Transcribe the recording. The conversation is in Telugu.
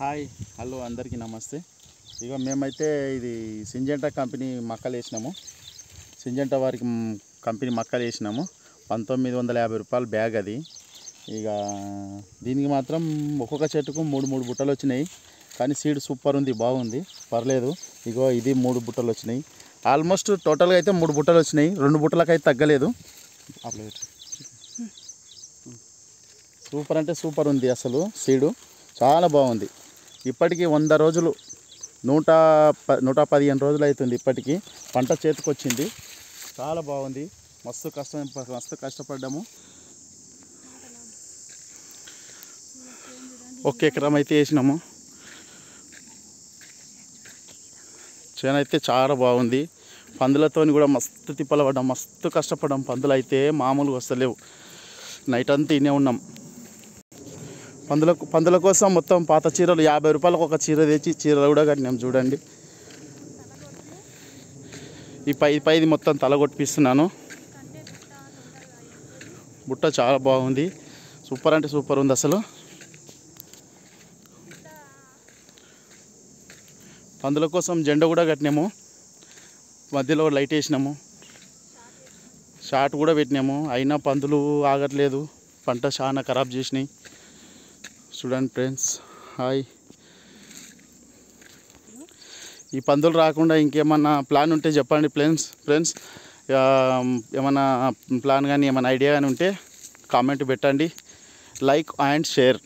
హాయ్ హలో అందరికీ నమస్తే. ఇక మేమైతే ఇది సింజెంటా కంపెనీ మక్కలు వేసినాము. సింజెంటా వారికి కంపెనీ మక్కలు వేసినాము. 1950 రూపాయల బ్యాగ్ అది. ఇక దీనికి మాత్రం ఒక్కొక్క చెట్టుకు 3 బుట్టలు వచ్చినాయి. కానీ సీడ్ సూపర్ ఉంది, బాగుంది, పర్లేదు. ఇగో ఇది 3 బుట్టలు వచ్చినాయి. ఆల్మోస్ట్ టోటల్గా అయితే 3 బుట్టలు వచ్చినాయి. 2 బుట్టలకు అయితే తగ్గలేదు. సూపర్ అంటే సూపర్ ఉంది, అసలు సీడు చాలా బాగుంది. ఇప్పటికీ 100 రోజులు 115 రోజులు అవుతుంది. ఇప్పటికీ పంట చేతికి వచ్చింది. చాలా బాగుంది. మస్తు కష్టపడ్డాము. 1 ఎకరం అయితే వేసినాము. చేను అయితే చాలా బాగుంది. పందులతో కూడా మస్తు తిప్పలు పడ్డాం, మస్తు కష్టపడ్డాం. పందులు అయితే మామూలుగా వస్తలేవు. నైట్ అంతా ఇన్నే ఉన్నాం. పందుల కోసం మొత్తం పాత చీరలు 50 రూపాయలకు ఒక చీర తెచ్చి చీరలు కూడా కట్టినాం. చూడండి, ఈ పైది మొత్తం తలగొట్టిస్తున్నాను. బుట్ట చాలా బాగుంది, సూపర్ అంటే సూపర్ ఉంది అసలు. పందుల కోసం జెండా కూడా కట్టినాము. మధ్యలో లైట్ వేసినాము, షాట్ కూడా పెట్టినాము. అయినా పందులు ఆగట్లేదు, పంట చాలా ఖరాబ్ చేసినాయి. చూడండి ఫ్రెండ్స్, హాయ్. ఈ పందులు రాకుండా ఇంకేమన్నా ప్లాన్ ఉంటే చెప్పండి ఫ్రెండ్స్. ఏమన్నా ప్లాన్ కానీ ఏమైనా ఐడియా కానీ ఉంటే కామెంట్ పెట్టండి. Like and share.